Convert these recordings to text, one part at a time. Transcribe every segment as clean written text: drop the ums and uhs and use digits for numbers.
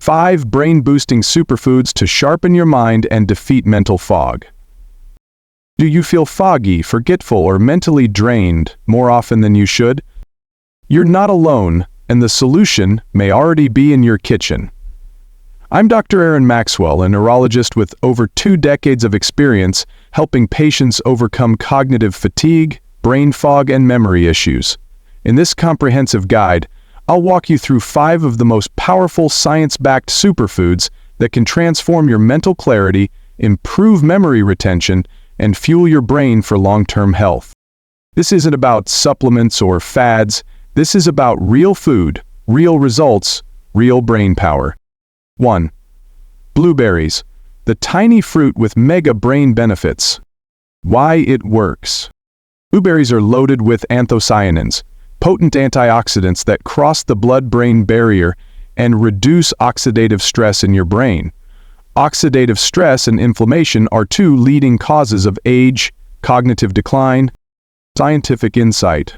5 brain-boosting superfoods to sharpen your mind and defeat mental fog. Do you feel foggy, forgetful, or mentally drained more often than you should? You're not alone, and the solution may already be in your kitchen. I'm Dr. Aaron Maxwell, a neurologist with over 2 decades of experience helping patients overcome cognitive fatigue, brain fog, and memory issues. In this comprehensive guide, I'll walk you through 5 of the most powerful science-backed superfoods that can transform your mental clarity, improve memory retention, and fuel your brain for long-term health. This isn't about supplements or fads. This is about real food, real results, real brain power. 1. Blueberries, the tiny fruit with mega brain benefits. Why it works. Blueberries are loaded with anthocyanins, potent antioxidants that cross the blood-brain barrier and reduce oxidative stress in your brain. Oxidative stress and inflammation are 2 leading causes of age, cognitive decline. Scientific insight.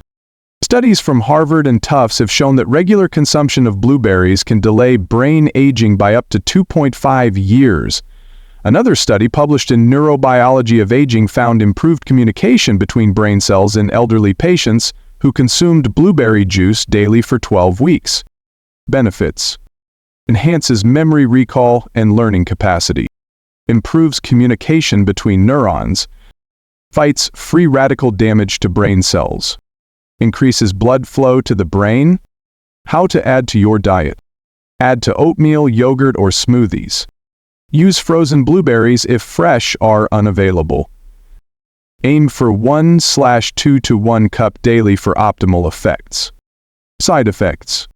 Studies from Harvard and Tufts have shown that regular consumption of blueberries can delay brain aging by up to 2.5 years. Another study published in Neurobiology of Aging found improved communication between brain cells in elderly patients who consumed blueberry juice daily for 12 weeks. Benefits. Enhances memory recall and learning capacity. Improves communication between neurons. Fights free radical damage to brain cells. Increases blood flow to the brain. How to add to your diet. Add to oatmeal, yogurt, or smoothies. Use frozen blueberries if fresh are unavailable. Aim for 1/2 to 1 cup daily for optimal effects. Side effects.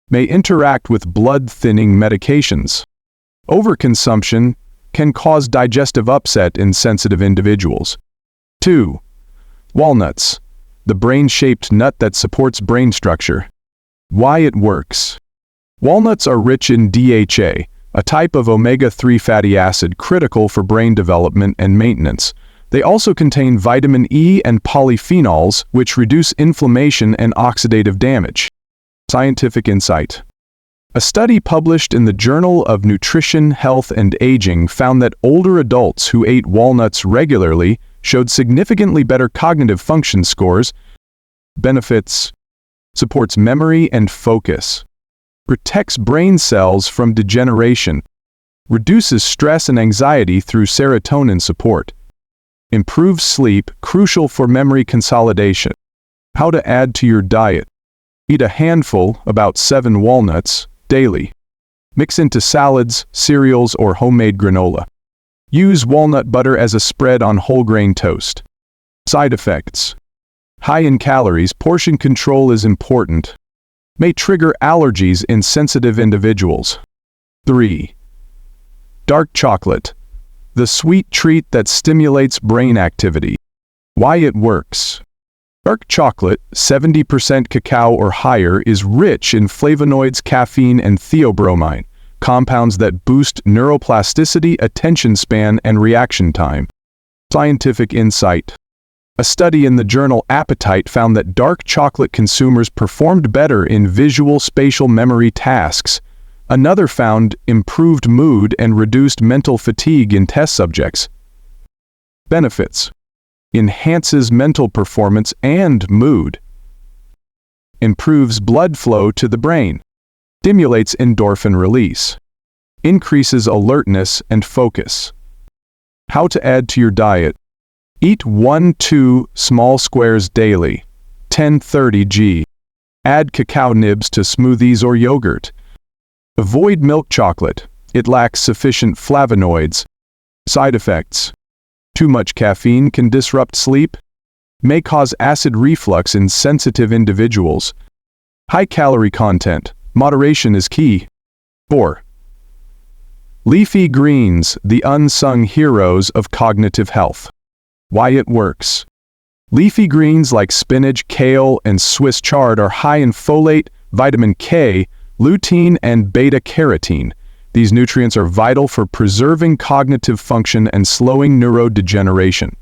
May interact with blood-thinning medications. Overconsumption can cause digestive upset in sensitive individuals. 2. Walnuts, the brain-shaped nut that supports brain structure. Why it works. Walnuts are rich in DHA, a type of omega-3 fatty acid critical for brain development and maintenance. They also contain vitamin E and polyphenols, which reduce inflammation and oxidative damage. Scientific insight. A study published in the Journal of Nutrition, Health, and Aging found that older adults who ate walnuts regularly showed significantly better cognitive function scores. Benefits. Supports memory and focus. Protects brain cells from degeneration. Reduces stress and anxiety through serotonin support. Improves sleep, crucial for memory consolidation. How to add to your diet. Eat a handful, about 7 walnuts, daily. Mix into salads, cereals, or homemade granola. Use walnut butter as a spread on whole grain toast. Side effects. High in calories, portion control is important. May trigger allergies in sensitive individuals. 3. Dark chocolate, the sweet treat that stimulates brain activity. Why it works. Dark chocolate, 70% cacao or higher, is rich in flavonoids, caffeine, and theobromine, compounds that boost neuroplasticity, attention span, and reaction time. Scientific insight. A study in the journal Appetite found that dark chocolate consumers performed better in visual spatial memory tasks. Another found improved mood and reduced mental fatigue in test subjects. Benefits. Enhances mental performance and mood. Improves blood flow to the brain. Stimulates endorphin release. Increases alertness and focus. How to add to your diet. Eat 1-2 small squares daily, 10-30 g. Add cacao nibs to smoothies or yogurt. Avoid milk chocolate. It lacks sufficient flavonoids. Side effects. Too much caffeine can disrupt sleep. May cause acid reflux in sensitive individuals. High calorie content. Moderation is key. 4. Leafy greens, the unsung heroes of cognitive health. Why it works. Leafy greens like spinach, kale, and Swiss chard are high in folate, vitamin K, lutein, and beta-carotene. These nutrients are vital for preserving cognitive function and slowing neurodegeneration.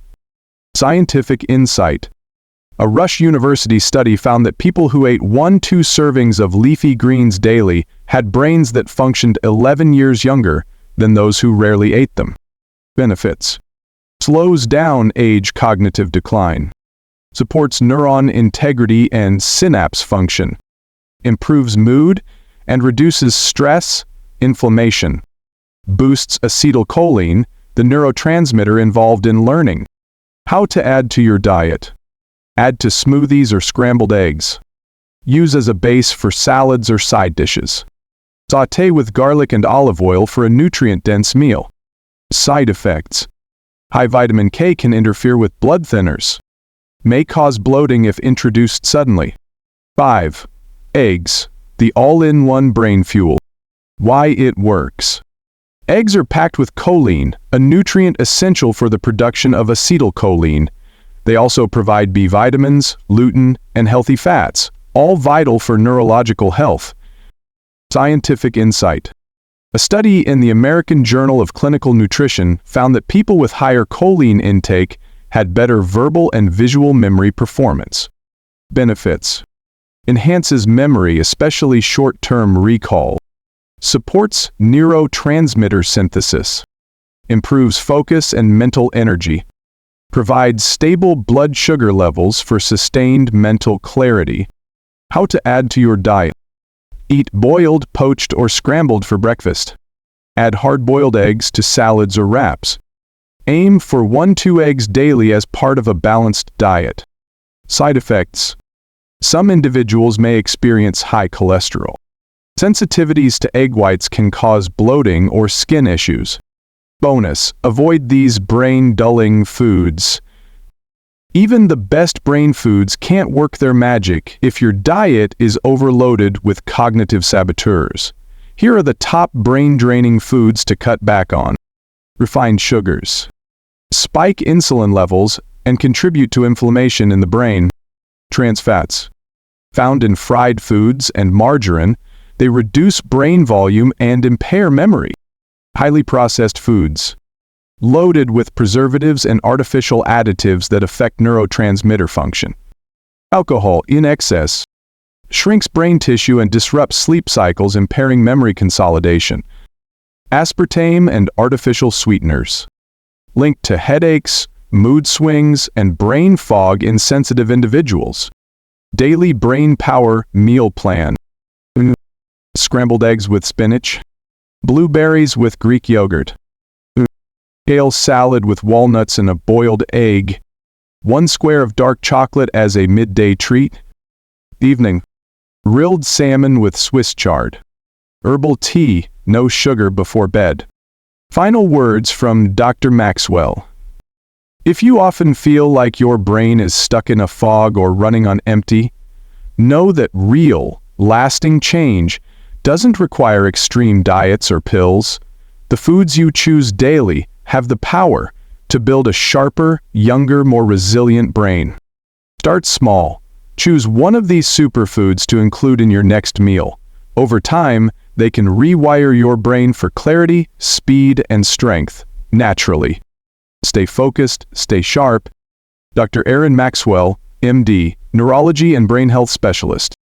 Scientific insight. A Rush University study found that people who ate 1-2 servings of leafy greens daily had brains that functioned 11 years younger than those who rarely ate them. Benefits: slows down age cognitive decline, supports neuron integrity and synapse function, improves mood and reduces stress, inflammation, boosts acetylcholine, the neurotransmitter involved in learning. How to add to your diet: add to smoothies or scrambled eggs. Use as a base for salads or side dishes. Sauté with garlic and olive oil for a nutrient-dense meal. Side effects: high vitamin K can interfere with blood thinners. May cause bloating if introduced suddenly. 5. Eggs, the all-in-one brain fuel. Why it works. Eggs are packed with choline, a nutrient essential for the production of acetylcholine. They also provide B vitamins, lutein, and healthy fats, all vital for neurological health. Scientific insight. A study in the American Journal of Clinical Nutrition found that people with higher choline intake had better verbal and visual memory performance. Benefits: enhances memory, especially short-term recall. Supports neurotransmitter synthesis. Improves focus and mental energy. Provides stable blood sugar levels for sustained mental clarity. How to add to your diet. Eat boiled, poached, or scrambled for breakfast. Add hard-boiled eggs to salads or wraps. Aim for 1-2 eggs daily as part of a balanced diet. Side effects: some individuals may experience high cholesterol. Sensitivities to egg whites can cause bloating or skin issues. Bonus: avoid these brain-dulling foods. Even the best brain foods can't work their magic if your diet is overloaded with cognitive saboteurs. Here are the top brain-draining foods to cut back on. Refined sugars spike insulin levels and contribute to inflammation in the brain. Trans fats, found in fried foods and margarine, they reduce brain volume and impair memory. Highly processed foods, loaded with preservatives and artificial additives that affect neurotransmitter function. Alcohol in excess shrinks brain tissue and disrupts sleep cycles, impairing memory consolidation. Aspartame and artificial sweeteners, linked to headaches, mood swings, and brain fog in sensitive individuals. Daily brain power meal plan. Scrambled eggs with spinach. Blueberries with Greek yogurt. Kale salad with walnuts and a boiled egg. 1 square of dark chocolate as a midday treat. Evening: grilled salmon with Swiss chard. Herbal tea, no sugar before bed. Final words from Dr. Maxwell. If you often feel like your brain is stuck in a fog or running on empty, know that real, lasting change doesn't require extreme diets or pills. The foods you choose daily have the power to build a sharper, younger, more resilient brain. Start small. Choose one of these superfoods to include in your next meal. Over time, they can rewire your brain for clarity, speed, and strength, naturally. Stay focused, stay sharp. Dr. Aaron Maxwell, MD, Neurology and Brain Health Specialist.